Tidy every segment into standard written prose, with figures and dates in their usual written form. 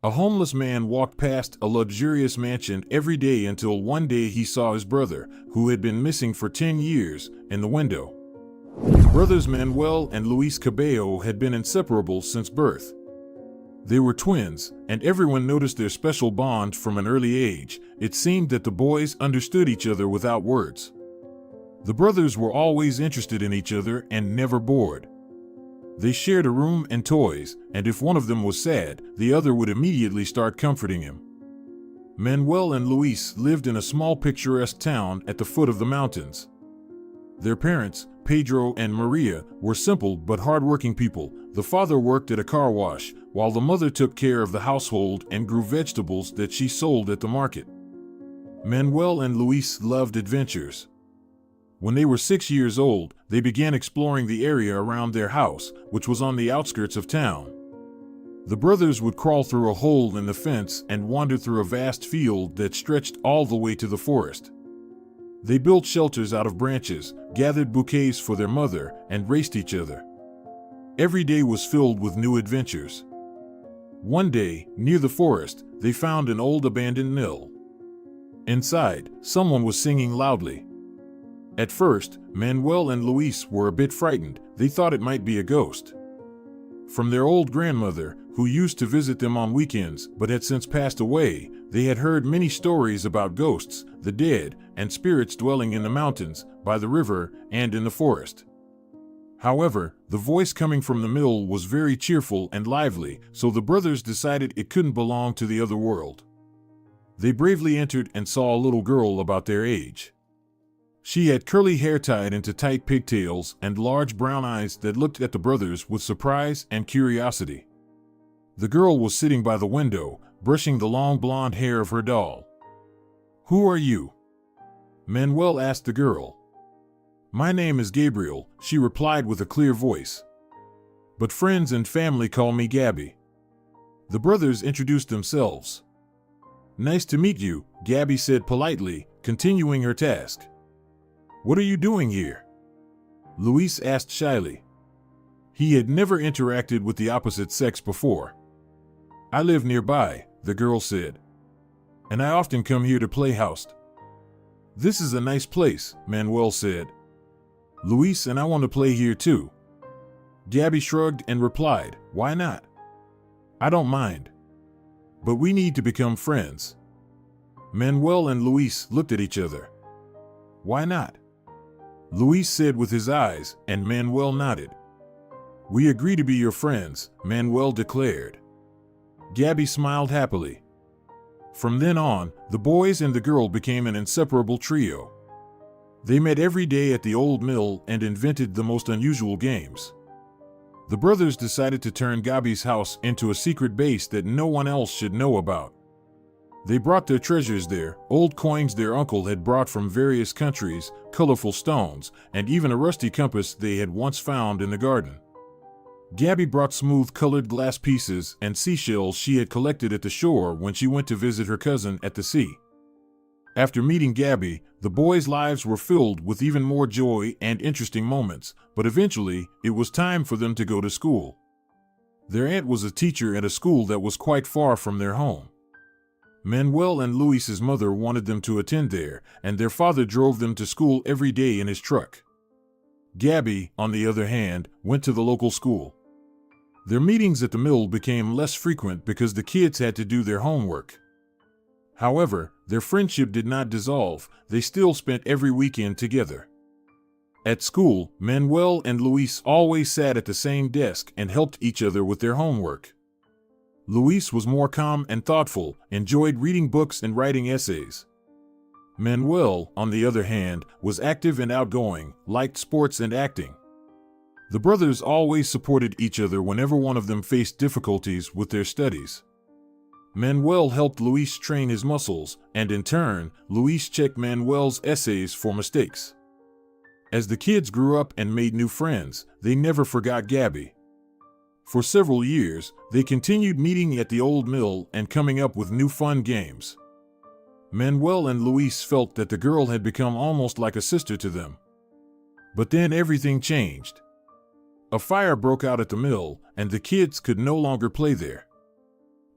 A homeless man walked past a luxurious mansion every day until one day he saw his brother, who had been missing for 10 years, in the window. Brothers Manuel and Luis Cabello had been inseparable since birth. They were twins, and everyone noticed their special bond from an early age. It seemed that the boys understood each other without words. The brothers were always interested in each other and never bored. They shared a room and toys, and if one of them was sad, the other would immediately start comforting him. Manuel and Luis lived in a small picturesque town at the foot of the mountains. Their parents, Pedro and Maria, were simple but hardworking people. The father worked at a car wash, while the mother took care of the household and grew vegetables that she sold at the market. Manuel and Luis loved adventures. When they were 6 years old, they began exploring the area around their house, which was on the outskirts of town. The brothers would crawl through a hole in the fence and wander through a vast field that stretched all the way to the forest. They built shelters out of branches, gathered bouquets for their mother, and raced each other. Every day was filled with new adventures. One day, near the forest, they found an old abandoned mill. Inside, someone was singing loudly. At first, Manuel and Luis were a bit frightened. They thought it might be a ghost. From their old grandmother, who used to visit them on weekends but had since passed away, they had heard many stories about ghosts, the dead, and spirits dwelling in the mountains, by the river, and in the forest. However, the voice coming from the mill was very cheerful and lively, so the brothers decided it couldn't belong to the other world. They bravely entered and saw a little girl about their age. She had curly hair tied into tight pigtails and large brown eyes that looked at the brothers with surprise and curiosity. The girl was sitting by the window, brushing the long blonde hair of her doll. "Who are you?" Manuel asked the girl. "My name is Gabriel," she replied with a clear voice. "But friends and family call me Gabby." The brothers introduced themselves. "Nice to meet you," Gabby said politely, continuing her task. "What are you doing here?" Luis asked shyly. He had never interacted with the opposite sex before. "I live nearby," the girl said. "And I often come here to play house." "This is a nice place," Manuel said. "Luis and I want to play here too." Gabby shrugged and replied, "Why not? I don't mind. But we need to become friends." Manuel and Luis looked at each other. "Why not?" Luis said with his eyes, and Manuel nodded. "We agree to be your friends," Manuel declared. Gabby smiled happily. From then on, the boys and the girl became an inseparable trio. They met every day at the old mill and invented the most unusual games. The brothers decided to turn Gabby's house into a secret base that no one else should know about. They brought their treasures there, old coins their uncle had brought from various countries, colorful stones, and even a rusty compass they had once found in the garden. Gabby brought smooth-colored glass pieces and seashells she had collected at the shore when she went to visit her cousin at the sea. After meeting Gabby, the boys' lives were filled with even more joy and interesting moments, but eventually, it was time for them to go to school. Their aunt was a teacher at a school that was quite far from their home. Manuel and Luis's mother wanted them to attend there, and their father drove them to school every day in his truck. Gabby, on the other hand, went to the local school. Their meetings at the mill became less frequent because the kids had to do their homework. However, their friendship did not dissolve. They still spent every weekend together. At school, Manuel and Luis always sat at the same desk and helped each other with their homework. Luis was more calm and thoughtful, enjoyed reading books and writing essays. Manuel, on the other hand, was active and outgoing, liked sports and acting. The brothers always supported each other whenever one of them faced difficulties with their studies. Manuel helped Luis train his muscles, and in turn, Luis checked Manuel's essays for mistakes. As the kids grew up and made new friends, they never forgot Gabby. For several years, they continued meeting at the old mill and coming up with new fun games. Manuel and Luis felt that the girl had become almost like a sister to them. But then everything changed. A fire broke out at the mill, and the kids could no longer play there.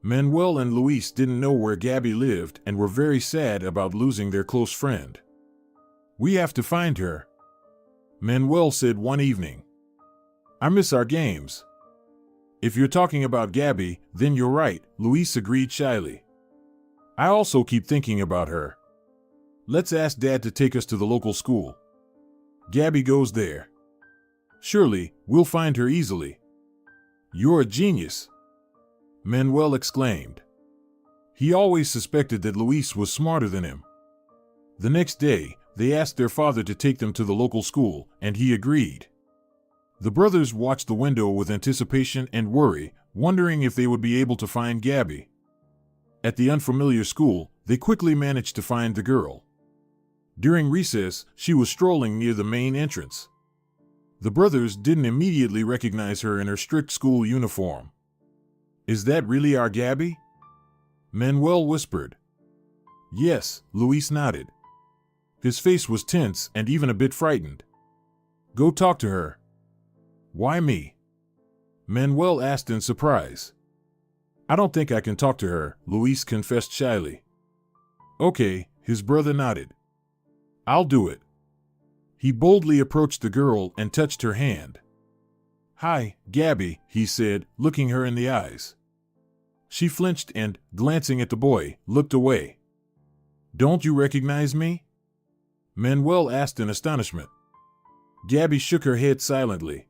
Manuel and Luis didn't know where Gabby lived and were very sad about losing their close friend. "We have to find her," Manuel said one evening. "I miss our games." "If you're talking about Gabby, then you're right," Luis agreed shyly. "I also keep thinking about her. Let's ask Dad to take us to the local school. Gabby goes there. Surely, we'll find her easily." "You're a genius," Manuel exclaimed. He always suspected that Luis was smarter than him. The next day, they asked their father to take them to the local school, and he agreed. The brothers watched the window with anticipation and worry, wondering if they would be able to find Gabby. At the unfamiliar school, they quickly managed to find the girl. During recess, she was strolling near the main entrance. The brothers didn't immediately recognize her in her strict school uniform. "Is that really our Gabby?" Manuel whispered. "Yes," Luis nodded. His face was tense and even a bit frightened. "Go talk to her." "Why me?" Manuel asked in surprise. "I don't think I can talk to her," Luis confessed shyly. "Okay," his brother nodded. "I'll do it." He boldly approached the girl and touched her hand. "Hi, Gabby," he said, looking her in the eyes. She flinched and, glancing at the boy, looked away. "Don't you recognize me?" Manuel asked in astonishment. Gabby shook her head silently.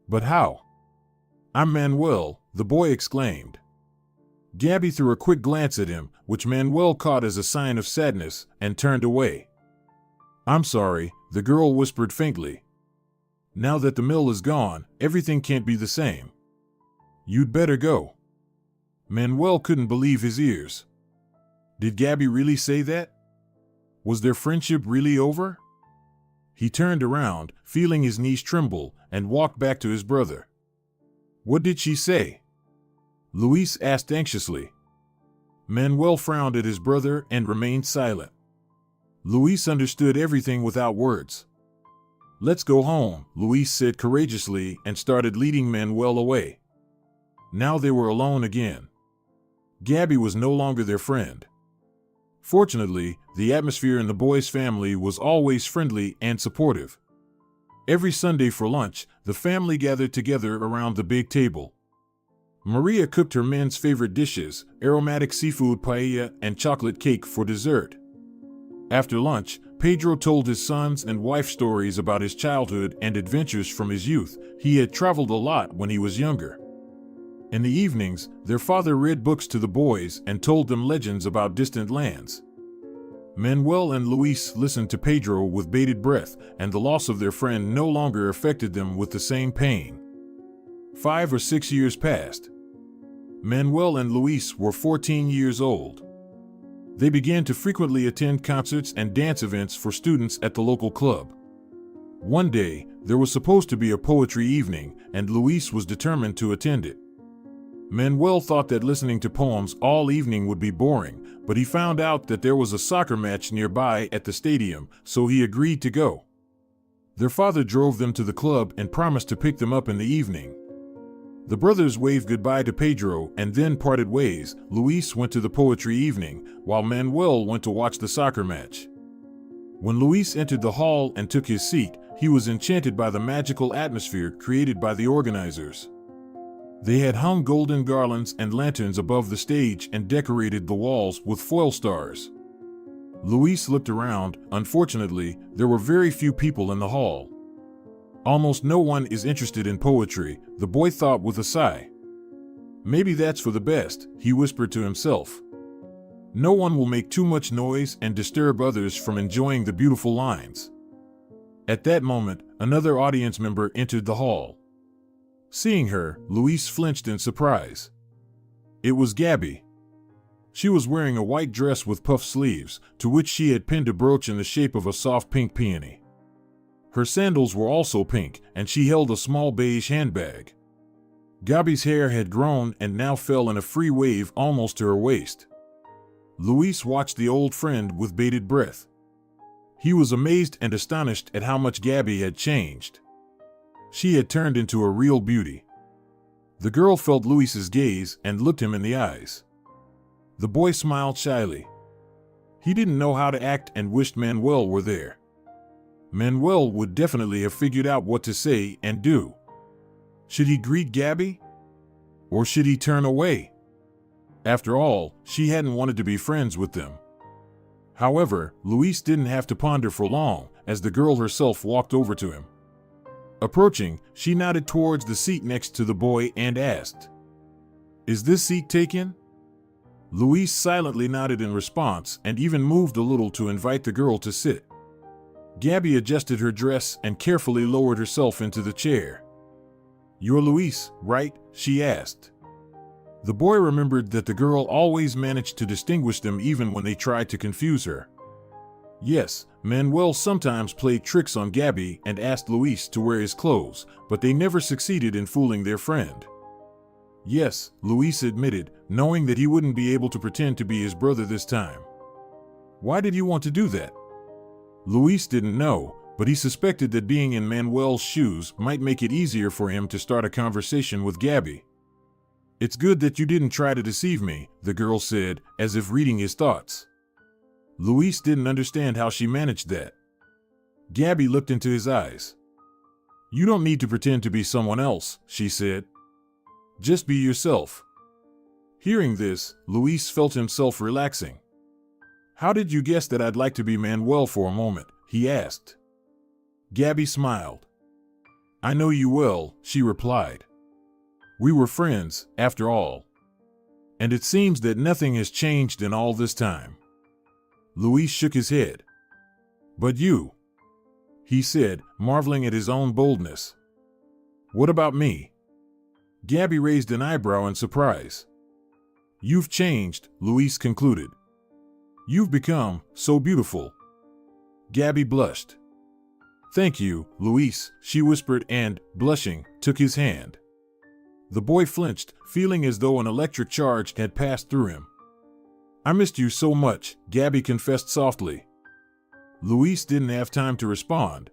"But how?" "I'm Manuel," the boy exclaimed. Gabby threw a quick glance at him, which Manuel caught as a sign of sadness, and turned away. "I'm sorry," the girl whispered faintly. "Now that the mill is gone, everything can't be the same. You'd better go." Manuel couldn't believe his ears. Did Gabby really say that? Was their friendship really over? He turned around, feeling his knees tremble, and walked back to his brother. "What did she say?" Luis asked anxiously. Manuel frowned at his brother and remained silent. Luis understood everything without words. "Let's go home," Luis said courageously and started leading Manuel away. Now they were alone again. Gabby was no longer their friend. Fortunately, the atmosphere in the boys' family was always friendly and supportive. Every Sunday for lunch, the family gathered together around the big table. Maria cooked her men's favorite dishes, aromatic seafood paella and chocolate cake for dessert. After lunch, Pedro told his sons and wife stories about his childhood and adventures from his youth. He had traveled a lot when he was younger. In the evenings, their father read books to the boys and told them legends about distant lands. Manuel and Luis listened to Pedro with bated breath, and the loss of their friend no longer affected them with the same pain. 5 or 6 years passed. Manuel and Luis were 14 years old. They began to frequently attend concerts and dance events for students at the local club. One day, there was supposed to be a poetry evening, and Luis was determined to attend it. Manuel thought that listening to poems all evening would be boring, but he found out that there was a soccer match nearby at the stadium, so he agreed to go. Their father drove them to the club and promised to pick them up in the evening. The brothers waved goodbye to Pedro and then parted ways. Luis went to the poetry evening, while Manuel went to watch the soccer match. When Luis entered the hall and took his seat, he was enchanted by the magical atmosphere created by the organizers. They had hung golden garlands and lanterns above the stage and decorated the walls with foil stars. Luis looked around. Unfortunately, there were very few people in the hall. "Almost no one is interested in poetry," the boy thought with a sigh. "Maybe that's for the best," he whispered to himself. "No one will make too much noise and disturb others from enjoying the beautiful lines." At that moment, another audience member entered the hall. Seeing her, Luis flinched in surprise. It was Gabby. She was wearing a white dress with puff sleeves, to which she had pinned a brooch in the shape of a soft pink peony. Her sandals were also pink, and she held a small beige handbag. Gabby's hair had grown and now fell in a free wave almost to her waist. Luis watched the old friend with bated breath. He was amazed and astonished at how much Gabby had changed. She had turned into a real beauty. The girl felt Luis's gaze and looked him in the eyes. The boy smiled shyly. He didn't know how to act and wished Manuel were there. Manuel would definitely have figured out what to say and do. Should he greet Gabby? Or should he turn away? After all, she hadn't wanted to be friends with them. However, Luis didn't have to ponder for long, as the girl herself walked over to him. Approaching, she nodded towards the seat next to the boy and asked, "Is this seat taken?" Luis silently nodded in response and even moved a little to invite the girl to sit. Gabby adjusted her dress and carefully lowered herself into the chair. "You're Luis, right?" she asked. The boy remembered that the girl always managed to distinguish them even when they tried to confuse her. Yes, Manuel sometimes played tricks on Gabby and asked Luis to wear his clothes, but they never succeeded in fooling their friend. Yes, Luis admitted, knowing that he wouldn't be able to pretend to be his brother this time. Why did he want to do that? Luis didn't know, but he suspected that being in Manuel's shoes might make it easier for him to start a conversation with Gabby. "It's good that you didn't try to deceive me," the girl said, as if reading his thoughts. Luis didn't understand how she managed that. Gabby looked into his eyes. "You don't need to pretend to be someone else," she said. "Just be yourself." Hearing this, Luis felt himself relaxing. "How did you guess that I'd like to be Manuel for a moment?" he asked. Gabby smiled. "I know you well," she replied. "We were friends, after all. And it seems that nothing has changed in all this time." Luis shook his head. "But you," he said, marveling at his own boldness. "What about me?" Gabby raised an eyebrow in surprise. "You've changed," Luis concluded. "You've become so beautiful." Gabby blushed. "Thank you, Luis," she whispered and, blushing, took his hand. The boy flinched, feeling as though an electric charge had passed through him. "I missed you so much," Gabby confessed softly. Luis didn't have time to respond.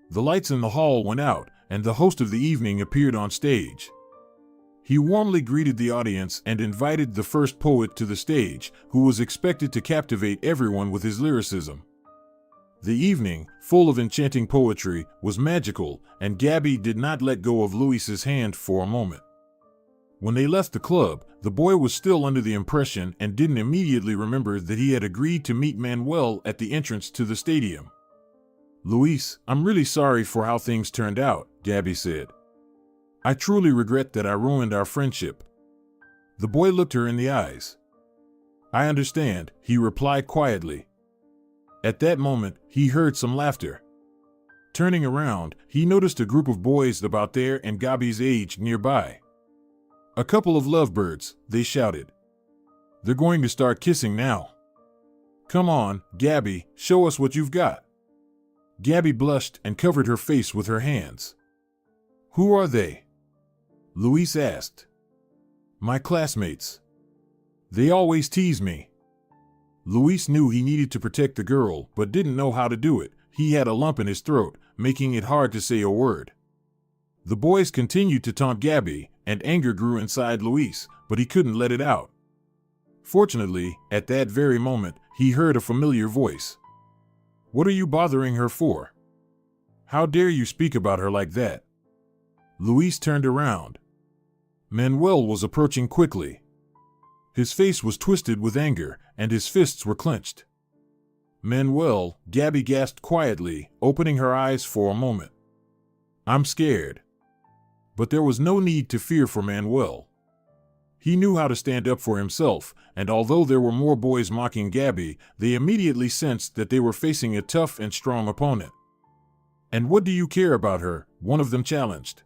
The lights in the hall went out, and the host of the evening appeared on stage. He warmly greeted the audience and invited the first poet to the stage, who was expected to captivate everyone with his lyricism. The evening, full of enchanting poetry, was magical, and Gabby did not let go of Luis's hand for a moment. When they left the club, the boy was still under the impression and didn't immediately remember that he had agreed to meet Manuel at the entrance to the stadium. "Luis, I'm really sorry for how things turned out," Gabby said. "I truly regret that I ruined our friendship." The boy looked her in the eyes. "I understand," he replied quietly. At that moment, he heard some laughter. Turning around, he noticed a group of boys about their and Gabby's age nearby. "A couple of lovebirds," they shouted. "They're going to start kissing now. Come on, Gabby, show us what you've got." Gabby blushed and covered her face with her hands. "Who are they?" Luis asked. "My classmates. They always tease me." Luis knew he needed to protect the girl, but didn't know how to do it. He had a lump in his throat, making it hard to say a word. The boys continued to taunt Gabby, and anger grew inside Luis, but he couldn't let it out. Fortunately, at that very moment, he heard a familiar voice. "What are you bothering her for? How dare you speak about her like that?" Luis turned around. Manuel was approaching quickly. His face was twisted with anger, and his fists were clenched. "Manuel," Gabby gasped quietly, opening her eyes for a moment. "I'm scared." But there was no need to fear for Manuel. He knew how to stand up for himself, and although there were more boys mocking Gabby, they immediately sensed that they were facing a tough and strong opponent. "And what do you care about her?" one of them challenged.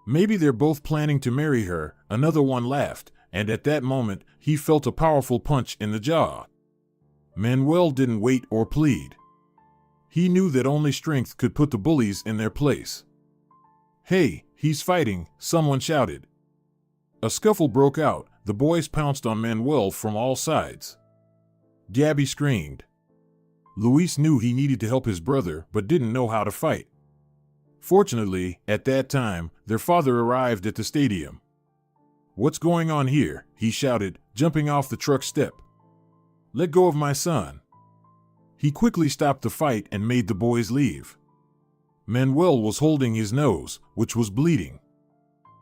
"Maybe they're both planning to marry her," another one laughed, and at that moment, he felt a powerful punch in the jaw. Manuel didn't wait or plead. He knew that only strength could put the bullies in their place. "Hey, he's fighting," someone shouted. A scuffle broke out. The boys pounced on Manuel from all sides. Gabby screamed. Luis knew he needed to help his brother, but didn't know how to fight. Fortunately, at that time, their father arrived at the stadium. "What's going on here?" he shouted, jumping off the truck step. "Let go of my son." He quickly stopped the fight and made the boys leave. Manuel was holding his nose, which was bleeding.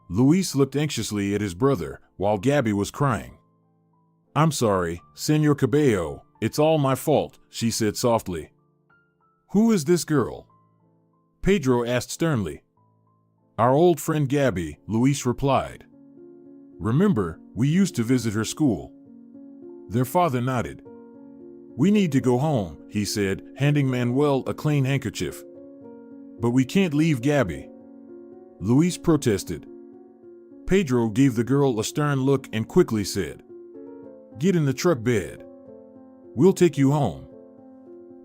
Luis looked anxiously at his brother, while Gabby was crying. "I'm sorry, Señor Cabello, it's all my fault," she said softly. "Who is this girl?" Pedro asked sternly. "Our old friend Gabby," Luis replied. "Remember, we used to visit her school." Their father nodded. "We need to go home," he said, handing Manuel a clean handkerchief. "But we can't leave Gabby," Luis protested. Pedro gave the girl a stern look and quickly said, "Get in the truck bed. We'll take you home."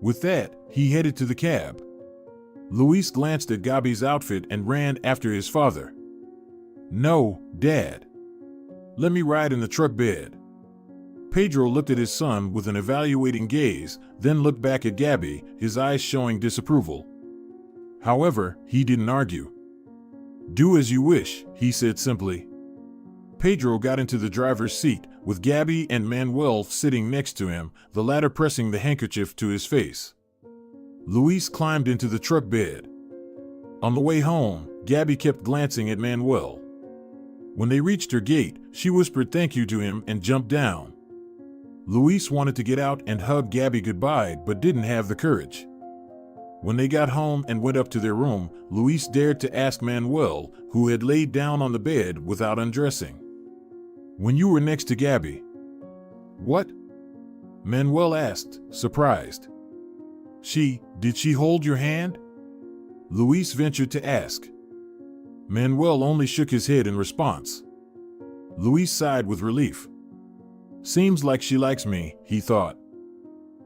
With that, he headed to the cab. Luis glanced at Gabby's outfit and ran after his father. "No, Dad. Let me ride in the truck bed." Pedro looked at his son with an evaluating gaze, then looked back at Gabby, his eyes showing disapproval. However, he didn't argue. "Do as you wish," he said simply. Pedro got into the driver's seat, with Gabby and Manuel sitting next to him, the latter pressing the handkerchief to his face. Luis climbed into the truck bed. On the way home, Gabby kept glancing at Manuel. When they reached her gate, she whispered thank you to him and jumped down. Luis wanted to get out and hug Gabby goodbye but didn't have the courage. When they got home and went up to their room, Luis dared to ask Manuel, who had laid down on the bed without undressing. "When you were next to Gabby." "What?" Manuel asked, surprised. Did she hold your hand?" Luis ventured to ask. Manuel only shook his head in response. Luis sighed with relief. "Seems like she likes me," he thought.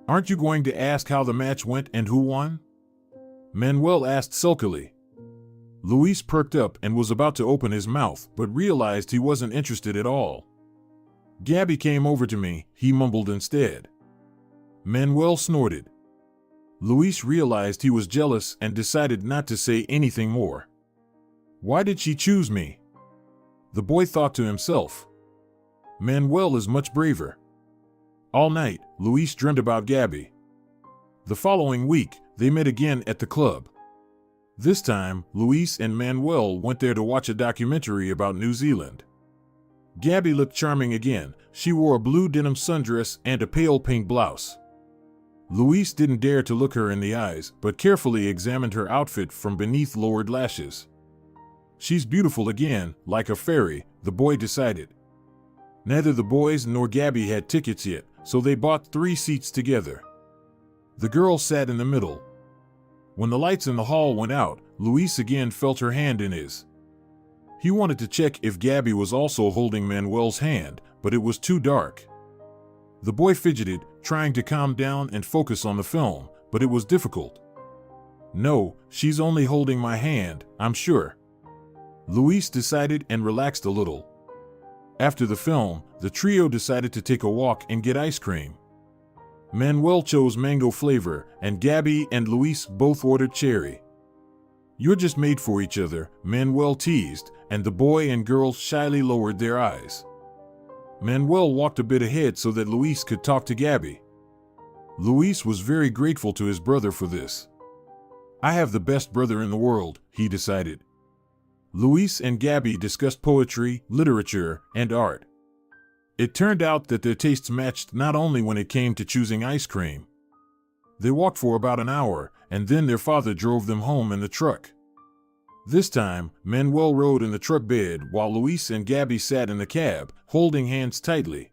"Aren't you going to ask how the match went and who won?" Manuel asked sulkily. Luis perked up and was about to open his mouth, but realized he wasn't interested at all. "Gabby came over to me," he mumbled instead. Manuel snorted. Luis realized he was jealous and decided not to say anything more. "Why did she choose me?" the boy thought to himself. "Manuel is much braver." All night, Luis dreamed about Gabby. The following week, they met again at the club. This time, Luis and Manuel went there to watch a documentary about New Zealand. Gabby looked charming again. She wore a blue denim sundress and a pale pink blouse. Luis didn't dare to look her in the eyes, but carefully examined her outfit from beneath lowered lashes. "She's beautiful again, like a fairy," the boy decided. Neither the boys nor Gabby had tickets yet, so they bought 3 seats together. The girl sat in the middle. When the lights in the hall went out, Luis again felt her hand in his. He wanted to check if Gabby was also holding Manuel's hand, but it was too dark. The boy fidgeted, trying to calm down and focus on the film, but it was difficult. "No, she's only holding my hand, I'm sure," Luis decided and relaxed a little. After the film, the trio decided to take a walk and get ice cream. Manuel chose mango flavor, and Gabby and Luis both ordered cherry. "You're just made for each other," Manuel teased, and the boy and girl shyly lowered their eyes. Manuel walked a bit ahead so that Luis could talk to Gabby. Luis was very grateful to his brother for this. "I have the best brother in the world," he decided. Luis and Gabby discussed poetry, literature, and art. It turned out that their tastes matched not only when it came to choosing ice cream. They walked for about an hour, and then their father drove them home in the truck. This time, Manuel rode in the truck bed while Luis and Gabby sat in the cab, holding hands tightly.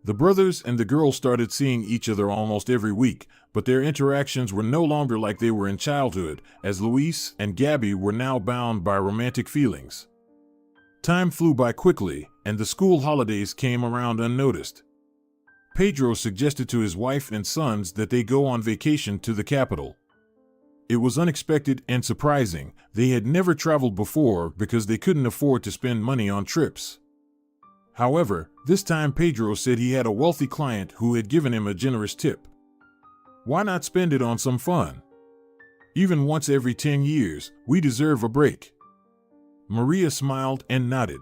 The brothers and the girl started seeing each other almost every week, but their interactions were no longer like they were in childhood, as Luis and Gabby were now bound by romantic feelings. Time flew by quickly, and the school holidays came around unnoticed. Pedro suggested to his wife and sons that they go on vacation to the capital. It was unexpected and surprising. They had never traveled before because they couldn't afford to spend money on trips. However, this time Pedro said he had a wealthy client who had given him a generous tip. Why not spend it on some fun? Even once every 10 years, we deserve a break." Maria smiled and nodded.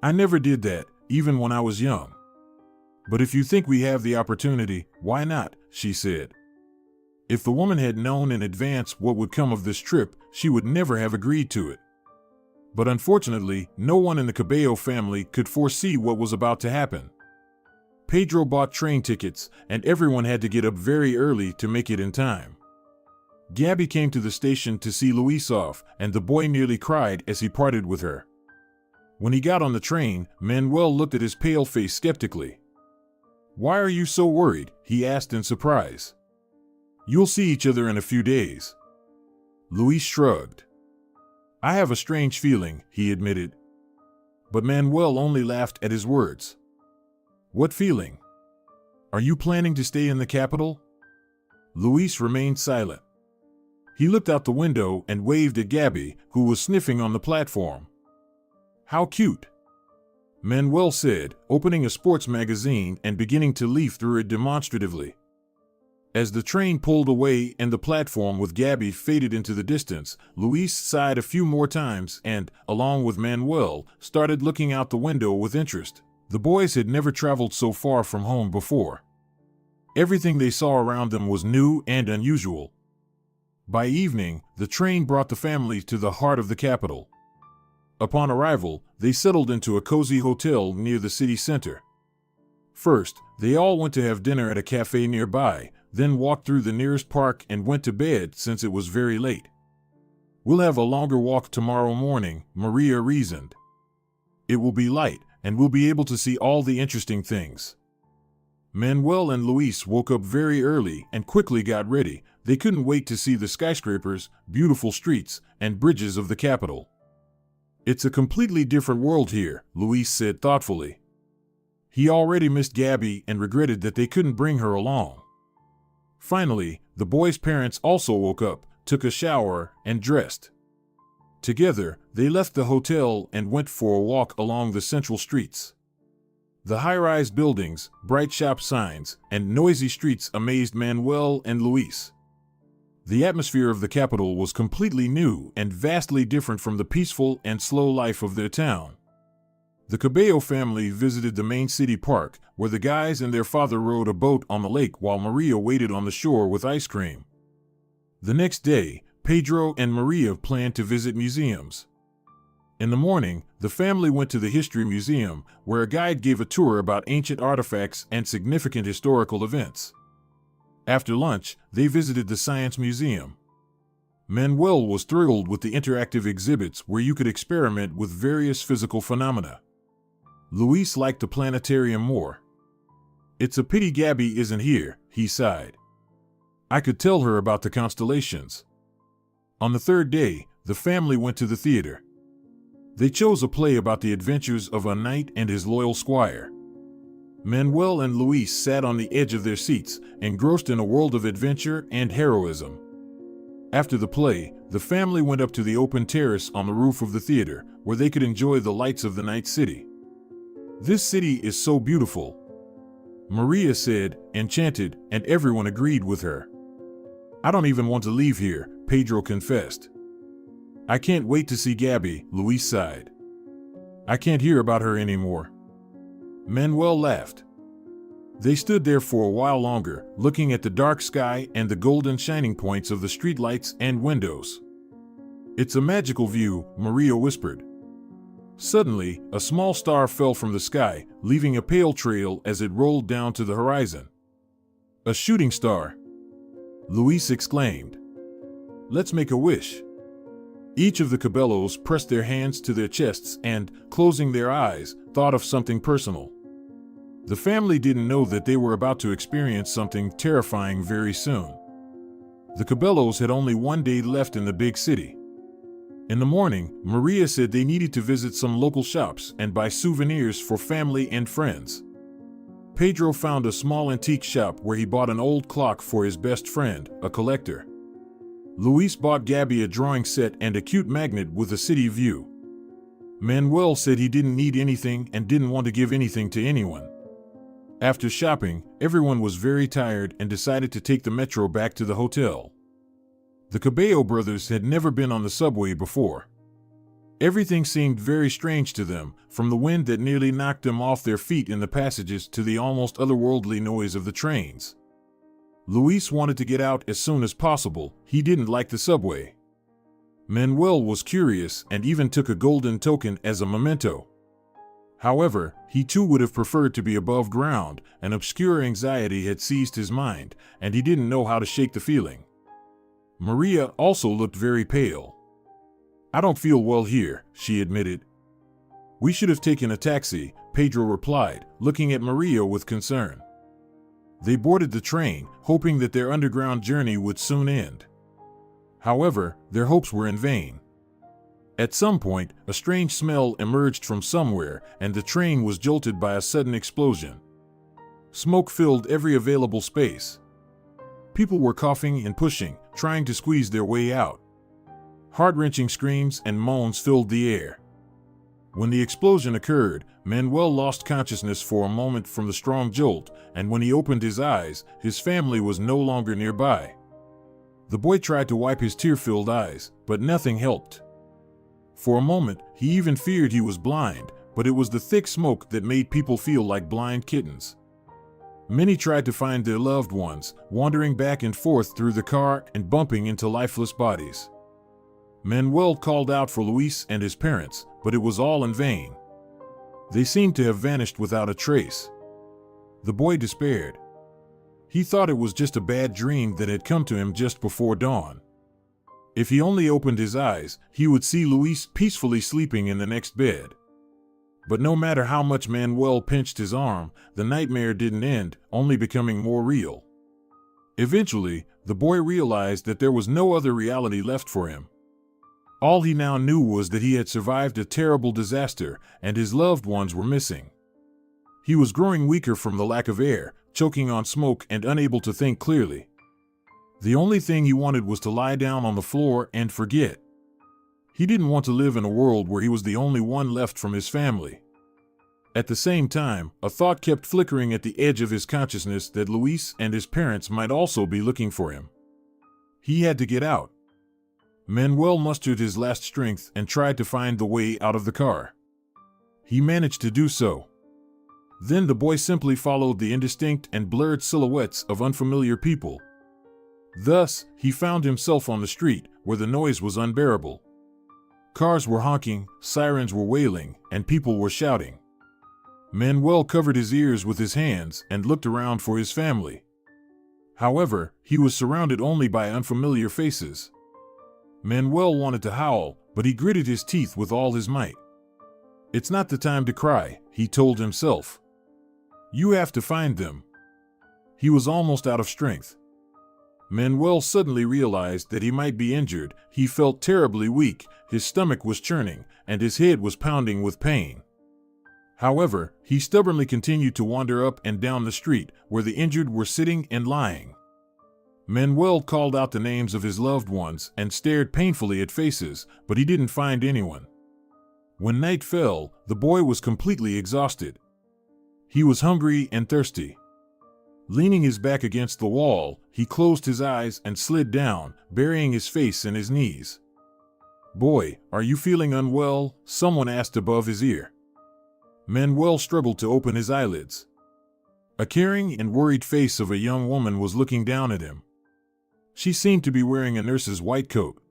"I never did that, even when I was young. But if you think we have the opportunity, why not?" she said. If the woman had known in advance what would come of this trip, she would never have agreed to it. But unfortunately, no one in the Cabello family could foresee what was about to happen. Pedro bought train tickets, and everyone had to get up very early to make it in time. Gabby came to the station to see Luis off, and the boy nearly cried as he parted with her. When he got on the train, Manuel looked at his pale face skeptically. "Why are you so worried?" he asked in surprise. "You'll see each other in a few days." Luis shrugged. "I have a strange feeling," he admitted. But Manuel only laughed at his words. "What feeling? Are you planning to stay in the capital?" Luis remained silent. He looked out the window and waved at Gabby, who was sniffing on the platform. "How cute," Manuel said, opening a sports magazine and beginning to leaf through it demonstratively. As the train pulled away and the platform with Gabby faded into the distance, Luis sighed a few more times and, along with Manuel, started looking out the window with interest. The boys had never traveled so far from home before. Everything they saw around them was new and unusual. By evening, the train brought the family to the heart of the capital. Upon arrival, they settled into a cozy hotel near the city center. First, they all went to have dinner at a cafe nearby, then walked through the nearest park and went to bed since it was very late. "We'll have a longer walk tomorrow morning," Maria reasoned. "It will be light, and we'll be able to see all the interesting things." Manuel and Luis woke up very early and quickly got ready. They couldn't wait to see the skyscrapers, beautiful streets, and bridges of the capital. "It's a completely different world here," Luis said thoughtfully. He already missed Gabby and regretted that they couldn't bring her along. Finally, the boys' parents also woke up, took a shower, and dressed. Together, they left the hotel and went for a walk along the central streets. The high-rise buildings, bright shop signs, and noisy streets amazed Manuel and Luis. The atmosphere of the capital was completely new and vastly different from the peaceful and slow life of their town. The Cabello family visited the main city park, where the guys and their father rowed a boat on the lake while Maria waited on the shore with ice cream. The next day, Pedro and Maria planned to visit museums. In the morning, the family went to the History Museum, where a guide gave a tour about ancient artifacts and significant historical events. After lunch, they visited the Science Museum. Manuel was thrilled with the interactive exhibits where you could experiment with various physical phenomena. Luis liked the planetarium more. "It's a pity Gabby isn't here," he sighed. "I could tell her about the constellations." On the third day, the family went to the theater. They chose a play about the adventures of a knight and his loyal squire. Manuel and Luis sat on the edge of their seats, engrossed in a world of adventure and heroism. After the play, the family went up to the open terrace on the roof of the theater, where they could enjoy the lights of the night city. "This city is so beautiful," Maria said, enchanted, and everyone agreed with her. "I don't even want to leave here," Pedro confessed. "I can't wait to see Gabby," Luis sighed. "I can't hear about her anymore." Manuel laughed. They stood there for a while longer, looking at the dark sky and the golden shining points of the streetlights and windows. "It's a magical view," Maria whispered. Suddenly, a small star fell from the sky, leaving a pale trail as it rolled down to the horizon. "A shooting star!" Luis exclaimed. "Let's make a wish." Each of the Cabellos pressed their hands to their chests and, closing their eyes, thought of something personal. The family didn't know that they were about to experience something terrifying very soon. The Cabellos had only one day left in the big city. In the morning, Maria said they needed to visit some local shops and buy souvenirs for family and friends. Pedro found a small antique shop where he bought an old clock for his best friend, a collector. Luis bought Gabby a drawing set and a cute magnet with a city view. Manuel said he didn't need anything and didn't want to give anything to anyone. After shopping, everyone was very tired and decided to take the metro back to the hotel. The Cabello brothers had never been on the subway before. Everything seemed very strange to them, from the wind that nearly knocked them off their feet in the passages to the almost otherworldly noise of the trains. Luis wanted to get out as soon as possible. He didn't like the subway. Manuel was curious and even took a golden token as a memento. However, he too would have preferred to be above ground. An obscure anxiety had seized his mind, and he didn't know how to shake the feeling. Maria also looked very pale. "I don't feel well here," she admitted. "We should have taken a taxi," Pedro replied, looking at Maria with concern. They boarded the train, hoping that their underground journey would soon end. However, their hopes were in vain. At some point, a strange smell emerged from somewhere, and the train was jolted by a sudden explosion. Smoke filled every available space. People were coughing and pushing, trying to squeeze their way out. Heart-wrenching screams and moans filled the air. When the explosion occurred, Manuel lost consciousness for a moment from the strong jolt, and when he opened his eyes, his family was no longer nearby. The boy tried to wipe his tear-filled eyes, but nothing helped. For a moment, he even feared he was blind, but it was the thick smoke that made people feel like blind kittens. Many tried to find their loved ones, wandering back and forth through the car and bumping into lifeless bodies. Manuel called out for Luis and his parents, but it was all in vain. They seemed to have vanished without a trace. The boy despaired. He thought it was just a bad dream that had come to him just before dawn. If he only opened his eyes, he would see Luis peacefully sleeping in the next bed. But no matter how much Manuel pinched his arm, the nightmare didn't end, only becoming more real. Eventually, the boy realized that there was no other reality left for him. All he now knew was that he had survived a terrible disaster, and his loved ones were missing. He was growing weaker from the lack of air, choking on smoke and unable to think clearly. The only thing he wanted was to lie down on the floor and forget. He didn't want to live in a world where he was the only one left from his family. At the same time, a thought kept flickering at the edge of his consciousness that Luis and his parents might also be looking for him. He had to get out. Manuel mustered his last strength and tried to find the way out of the car. He managed to do so. Then the boy simply followed the indistinct and blurred silhouettes of unfamiliar people. Thus, he found himself on the street, where the noise was unbearable. Cars were honking, sirens were wailing, and people were shouting. Manuel covered his ears with his hands and looked around for his family. However, he was surrounded only by unfamiliar faces. Manuel wanted to howl, but he gritted his teeth with all his might. "It's not the time to cry," he told himself. "You have to find them." He was almost out of strength. Manuel suddenly realized that he might be injured. He felt terribly weak, his stomach was churning, and his head was pounding with pain. However, he stubbornly continued to wander up and down the street, where the injured were sitting and lying. Manuel called out the names of his loved ones and stared painfully at faces, but he didn't find anyone. When night fell, the boy was completely exhausted. He was hungry and thirsty. Leaning his back against the wall, he closed his eyes and slid down, burying his face in his knees. "Boy, are you feeling unwell?" someone asked above his ear. Manuel struggled to open his eyelids. A caring and worried face of a young woman was looking down at him. She seemed to be wearing a nurse's white coat.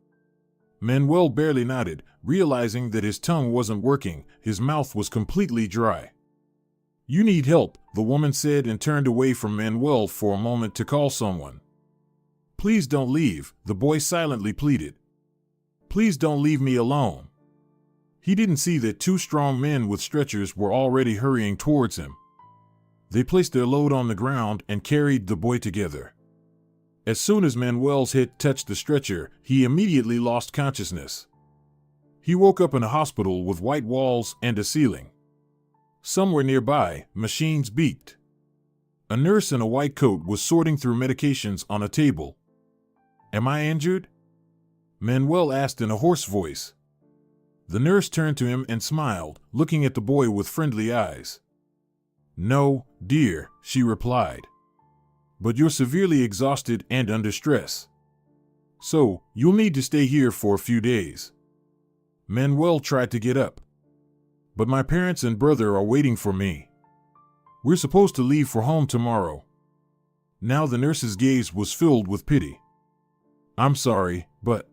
Manuel barely nodded, realizing that his tongue wasn't working, his mouth was completely dry. "You need help," the woman said and turned away from Manuel for a moment to call someone. "Please don't leave," the boy silently pleaded. "Please don't leave me alone." He didn't see that two strong men with stretchers were already hurrying towards him. They placed their load on the ground and carried the boy together. As soon as Manuel's head touched the stretcher, he immediately lost consciousness. He woke up in a hospital with white walls and a ceiling. Somewhere nearby, machines beeped. A nurse in a white coat was sorting through medications on a table. "Am I injured?" Manuel asked in a hoarse voice. The nurse turned to him and smiled, looking at the boy with friendly eyes. "No, dear," she replied. "But you're severely exhausted and under stress. So, you'll need to stay here for a few days. Manuel tried to get up. But my parents and brother are waiting for me. We're supposed to leave for home tomorrow. Now the nurse's gaze was filled with pity. I'm sorry, but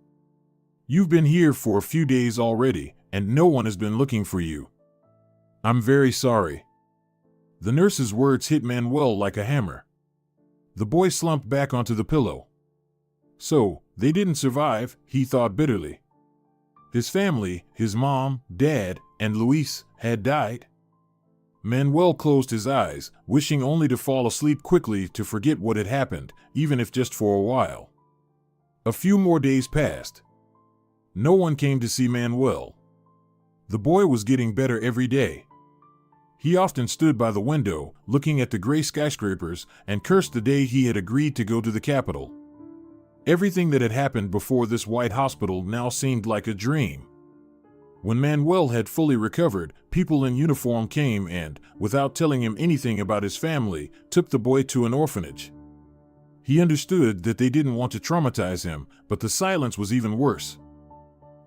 you've been here for a few days already, and no one has been looking for you. I'm very sorry. The nurse's words hit Manuel like a hammer. The boy slumped back onto the pillow. So, they didn't survive, he thought bitterly. His family, his mom, dad, and Luis, had died. Manuel closed his eyes, wishing only to fall asleep quickly to forget what had happened, even if just for a while. A few more days passed. No one came to see Manuel. The boy was getting better every day. He often stood by the window, looking at the gray skyscrapers, and cursed the day he had agreed to go to the capital. Everything that had happened before this white hospital now seemed like a dream. When Manuel had fully recovered, people in uniform came and, without telling him anything about his family, took the boy to an orphanage. He understood that they didn't want to traumatize him, but the silence was even worse.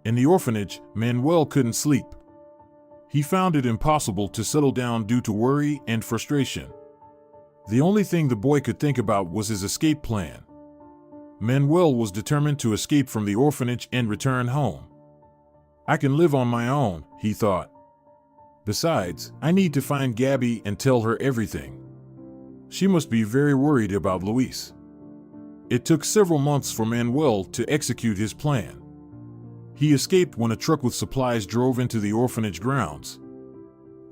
In the orphanage, Manuel couldn't sleep. He found it impossible to settle down due to worry and frustration. The only thing the boy could think about was his escape plan. Manuel was determined to escape from the orphanage and return home. I can live on my own, he thought. Besides, I need to find Gabby and tell her everything. She must be very worried about Luis. It took several months for Manuel to execute his plan. He escaped when a truck with supplies drove into the orphanage grounds.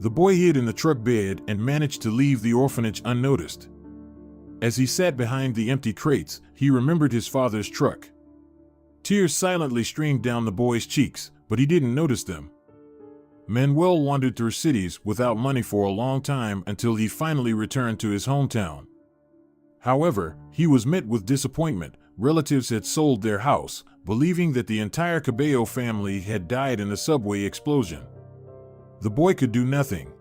The boy hid in the truck bed and managed to leave the orphanage unnoticed. As he sat behind the empty crates, he remembered his father's truck. Tears silently streamed down the boy's cheeks, but he didn't notice them. Manuel wandered through cities without money for a long time until he finally returned to his hometown. However, he was met with disappointment. Relatives had sold their house, believing that the entire Cabello family had died in a subway explosion. The boy could do nothing.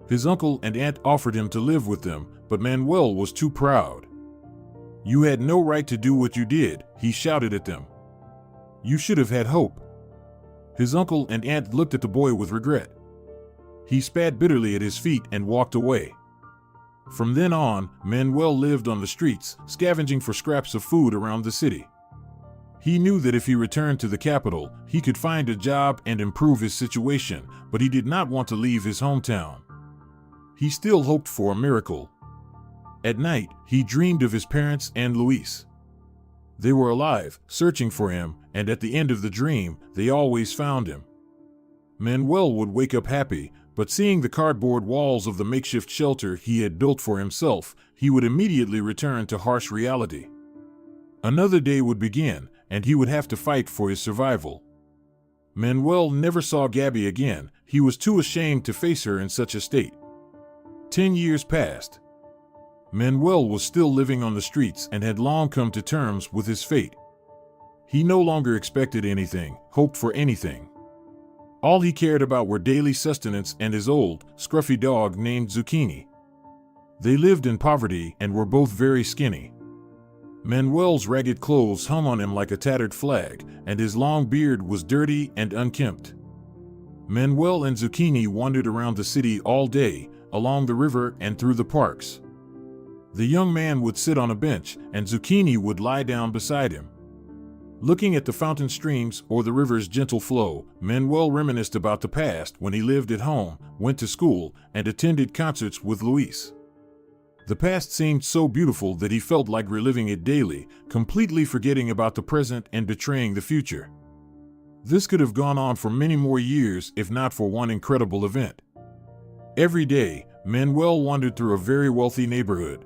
His uncle and aunt offered him to live with them, but Manuel was too proud. You had no right to do what you did, he shouted at them. You should have had hope. His uncle and aunt looked at the boy with regret. He spat bitterly at his feet and walked away. From then on, Manuel lived on the streets, scavenging for scraps of food around the city. He knew that if he returned to the capital, he could find a job and improve his situation, but he did not want to leave his hometown. He still hoped for a miracle. At night, he dreamed of his parents and Luis. They were alive, searching for him, and at the end of the dream, they always found him. Manuel would wake up happy, but seeing the cardboard walls of the makeshift shelter he had built for himself, he would immediately return to harsh reality. Another day would begin, and he would have to fight for his survival. Manuel never saw Gabby again. He was too ashamed to face her in such a state. 10 years passed. Manuel was still living on the streets and had long come to terms with his fate. He no longer expected anything, hoped for anything. All he cared about were daily sustenance and his old, scruffy dog named Zucchini. They lived in poverty and were both very skinny. Manuel's ragged clothes hung on him like a tattered flag, and his long beard was dirty and unkempt. Manuel and Zucchini wandered around the city all day, along the river and through the parks. The young man would sit on a bench, and Zucchini would lie down beside him. Looking at the fountain streams or the river's gentle flow, Manuel reminisced about the past when he lived at home, went to school, and attended concerts with Luis. The past seemed so beautiful that he felt like reliving it daily, completely forgetting about the present and betraying the future. This could have gone on for many more years if not for one incredible event. Every day, Manuel wandered through a very wealthy neighborhood.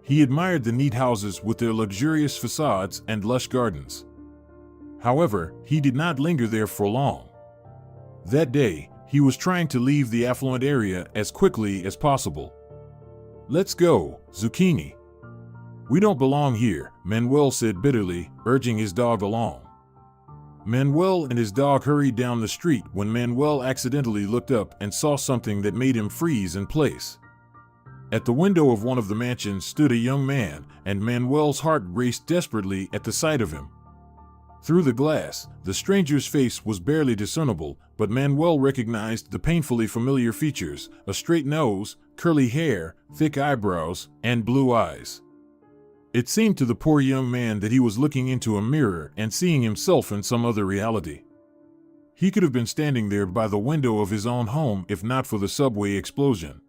He admired the neat houses with their luxurious facades and lush gardens. However, he did not linger there for long. That day, he was trying to leave the affluent area as quickly as possible. Let's go, Zucchini. We don't belong here, Manuel said bitterly, urging his dog along. Manuel and his dog hurried down the street when Manuel accidentally looked up and saw something that made him freeze in place. At the window of one of the mansions stood a young man, and Manuel's heart raced desperately at the sight of him. Through the glass, the stranger's face was barely discernible, but Manuel recognized the painfully familiar features: a straight nose, curly hair, thick eyebrows, and blue eyes. It seemed to the poor young man that he was looking into a mirror and seeing himself in some other reality. He could have been standing there by the window of his own home if not for the subway explosion.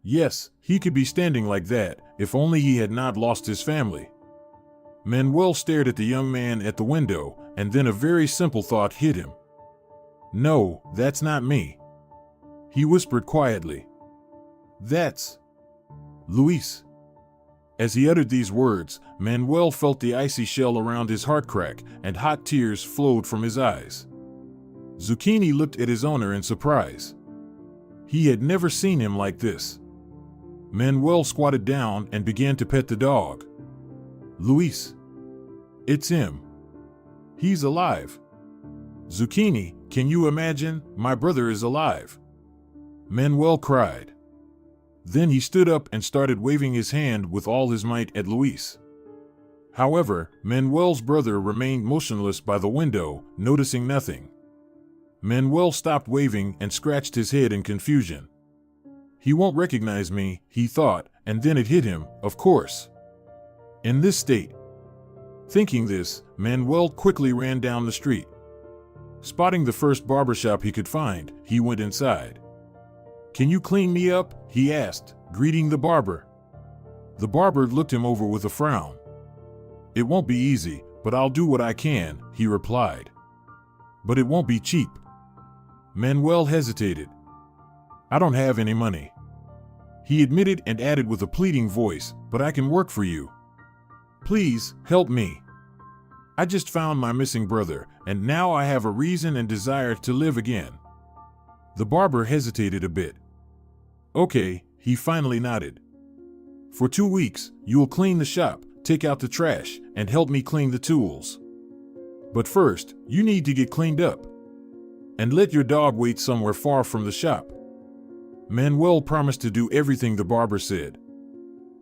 Yes, he could be standing like that if only he had not lost his family. Manuel stared at the young man at the window, and then a very simple thought hit him. "No, that's not me," he whispered quietly. "That's Luis." As he uttered these words, Manuel felt the icy shell around his heart crack, and hot tears flowed from his eyes. Zucchini looked at his owner in surprise. He had never seen him like this. Manuel squatted down and began to pet the dog. "Luis. It's him. He's alive. Zucchini, can you imagine? My brother is alive," Manuel cried. Then he stood up and started waving his hand with all his might at Luis. However, Manuel's brother remained motionless by the window, noticing nothing. Manuel stopped waving and scratched his head in confusion. "He won't recognize me," he thought, and then it hit him, of course. In this state. Thinking this, Manuel quickly ran down the street. Spotting the first barbershop he could find, he went inside. "Can you clean me up?" he asked, greeting the barber. The barber looked him over with a frown. "It won't be easy, but I'll do what I can," he replied. "But it won't be cheap." Manuel hesitated. "I don't have any money," he admitted, and added with a pleading voice, "but I can work for you. Please, help me. I just found my missing brother, and now I have a reason and desire to live again." The barber hesitated a bit. "Okay," he finally nodded. "For 2 weeks, you'll clean the shop, take out the trash, and help me clean the tools. But first, you need to get cleaned up. And let your dog wait somewhere far from the shop." Manuel promised to do everything the barber said.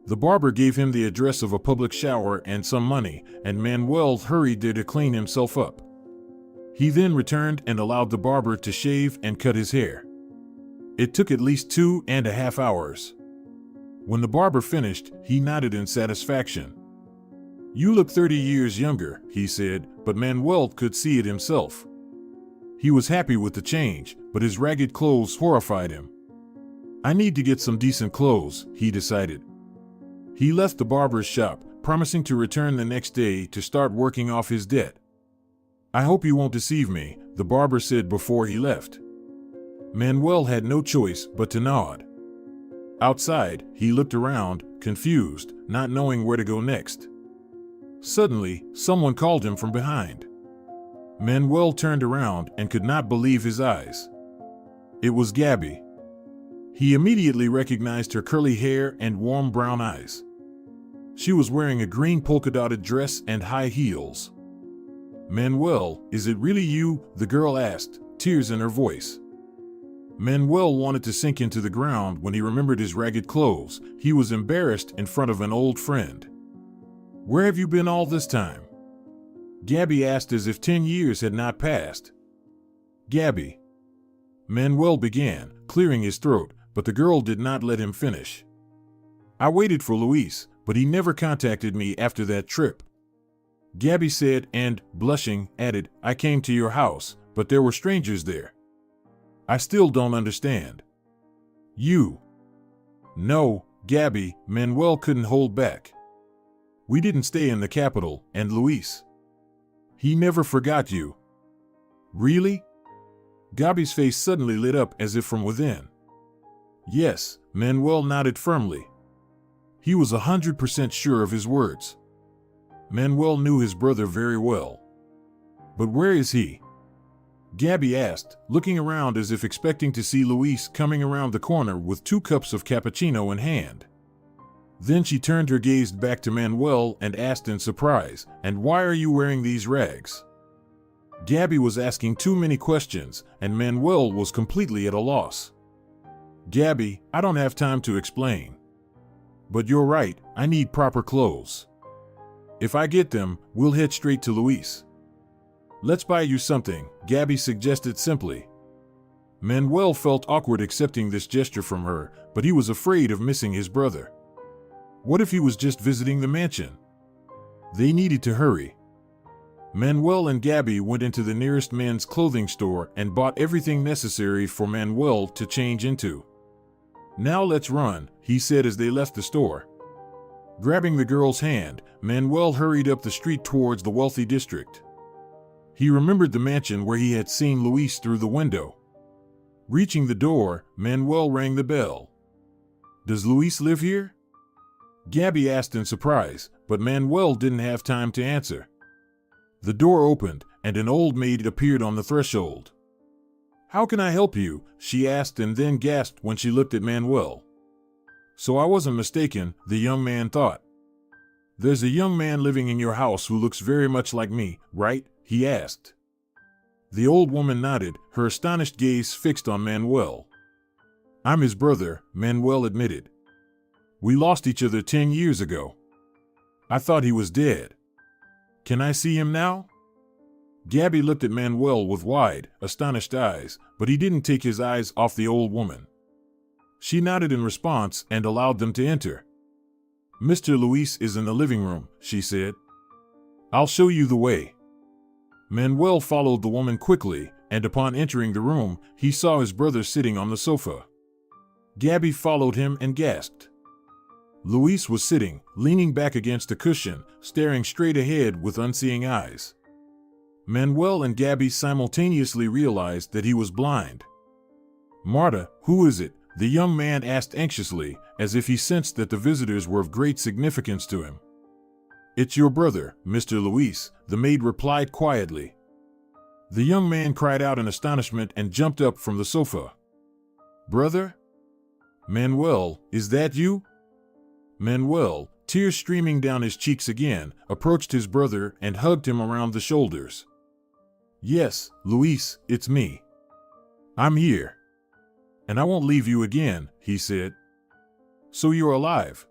The barber gave him the address of a public shower and some money, and Manuel hurried there to clean himself up. He then returned and allowed the barber to shave and cut his hair. It took at least 2.5 hours. When the barber finished, he nodded in satisfaction. "You look 30 years younger," he said, but Manuel could see it himself. He was happy with the change, but his ragged clothes horrified him. "I need to get some decent clothes," he decided. He left the barber's shop, promising to return the next day to start working off his debt. "I hope you won't deceive me," the barber said before he left. Manuel had no choice but to nod. Outside, he looked around, confused, not knowing where to go next. Suddenly, someone called him from behind. Manuel turned around and could not believe his eyes. It was Gabby. He immediately recognized her curly hair and warm brown eyes. She was wearing a green polka-dotted dress and high heels. "Manuel, is it really you?" the girl asked, tears in her voice. Manuel wanted to sink into the ground when he remembered his ragged clothes. He was embarrassed in front of an old friend. "Where have you been all this time?" Gabby asked, as if 10 years had not passed. "Gabby," Manuel began, clearing his throat, but the girl did not let him finish. "I waited for Luis, but he never contacted me after that trip," Gabby said, and, blushing, added, "I came to your house, but there were strangers there. I still don't understand." "You?" "No, Gabby," Manuel couldn't hold back. "We didn't stay in the capital, and Luis, he never forgot you." "Really?" Gabby's face suddenly lit up as if from within. "Yes," Manuel nodded firmly. He was 100% sure of his words. Manuel knew his brother very well. "But where is he?" Gabby asked, looking around as if expecting to see Luis coming around the corner with 2 cups of cappuccino in hand. Then she turned her gaze back to Manuel and asked in surprise, "And why are you wearing these rags?" Gabby was asking too many questions, and Manuel was completely at a loss. "Gabby, I don't have time to explain. But you're right, I need proper clothes. If I get them, we'll head straight to Luis. Let's buy you something, Gabby suggested simply. Manuel felt awkward accepting this gesture from her, but he was afraid of missing his brother. What if he was just visiting the mansion? They needed to hurry. Manuel and Gabby went into the nearest men's clothing store and bought everything necessary for Manuel to change into. Now let's run, he said as they left the store. Grabbing the girl's hand, Manuel hurried up the street towards the wealthy district. He remembered the mansion where he had seen Luis through the window. Reaching the door, Manuel rang the bell. Does Luis live here? Gabby asked in surprise, but Manuel didn't have time to answer. The door opened, and an old maid appeared on the threshold. How can I help you? She asked and then gasped when she looked at Manuel. So I wasn't mistaken, the young man thought. There's a young man living in your house who looks very much like me, right? He asked. The old woman nodded, her astonished gaze fixed on Manuel. I'm his brother, Manuel admitted. We lost each other 10 years ago. I thought he was dead. Can I see him now? Gabby looked at Manuel with wide, astonished eyes, but he didn't take his eyes off the old woman. She nodded in response and allowed them to enter. Mr. Luis is in the living room, she said. I'll show you the way. Manuel followed the woman quickly, and upon entering the room, he saw his brother sitting on the sofa. Gabby followed him and gasped. Luis was sitting, leaning back against a cushion, staring straight ahead with unseeing eyes. Manuel and Gabby simultaneously realized that he was blind. Marta, who is it? The young man asked anxiously, as if he sensed that the visitors were of great significance to him. It's your brother, Mr. Luis, the maid replied quietly. The young man cried out in astonishment and jumped up from the sofa. Brother? Manuel, is that you? Manuel, tears streaming down his cheeks again, approached his brother and hugged him around the shoulders. Yes, Luis, it's me. I'm here. And I won't leave you again, he said. So you're alive?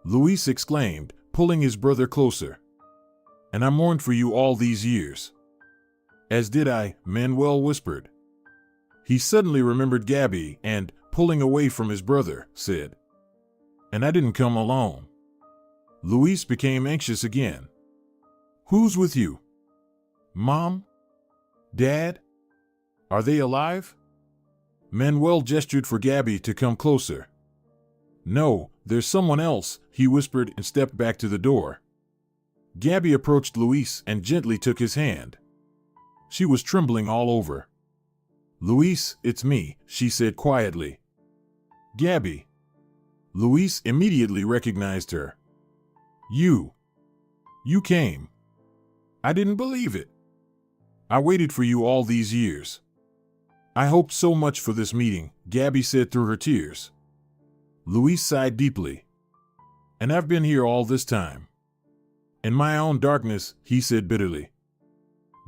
Luis exclaimed, pulling his brother closer. And I mourned for you all these years. As did I, Manuel whispered. He suddenly remembered Gabby and, pulling away from his brother, said, And I didn't come alone. Luis became anxious again. Who's with you? Mom? Dad? Are they alive? Manuel gestured for Gabby to come closer. No, there's someone else, he whispered and stepped back to the door. Gabby approached Luis and gently took his hand. She was trembling all over. Luis, it's me, she said quietly. Gabby. Luis immediately recognized her. You came. I didn't believe it. I waited for you all these years. I hoped so much for this meeting, Gabby said through her tears. Luis sighed deeply. And I've been here all this time. In my own darkness, he said bitterly.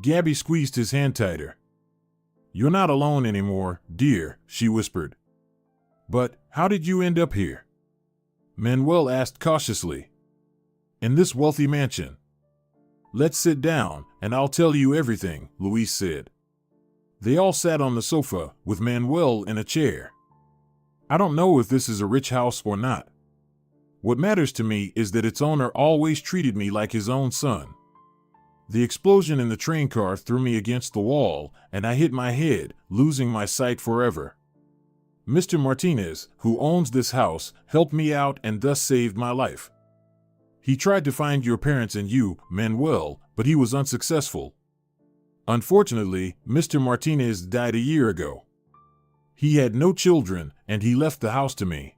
Gabby squeezed his hand tighter. You're not alone anymore, dear, she whispered. But how did you end up here? Manuel asked cautiously. In this wealthy mansion. Let's sit down, and I'll tell you everything, Luis said. They all sat on the sofa, with Manuel in a chair. I don't know if this is a rich house or not. What matters to me is that its owner always treated me like his own son. The explosion in the train car threw me against the wall, and I hit my head, losing my sight forever. Mr. Martinez, who owns this house, helped me out and thus saved my life. He tried to find your parents and you, Manuel, but he was unsuccessful. Unfortunately, Mr. Martinez died a year ago. He had no children, and he left the house to me.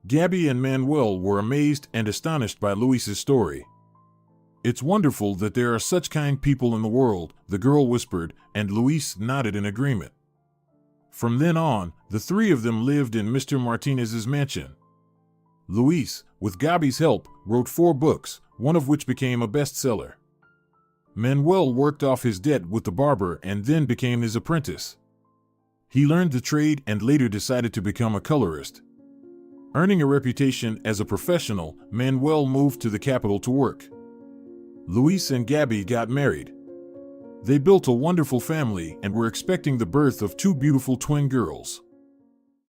Gabby and Manuel were amazed and astonished by Luis's story. It's wonderful that there are such kind people in the world, the girl whispered, and Luis nodded in agreement. From then on, the three of them lived in Mr. Martinez's mansion. Luis, with Gabby's help, wrote 4 books, one of which became a bestseller. Manuel worked off his debt with the barber and then became his apprentice. He learned the trade and later decided to become a colorist. Earning a reputation as a professional, Manuel moved to the capital to work. Luis and Gabby got married. They built a wonderful family and were expecting the birth of two beautiful twin girls.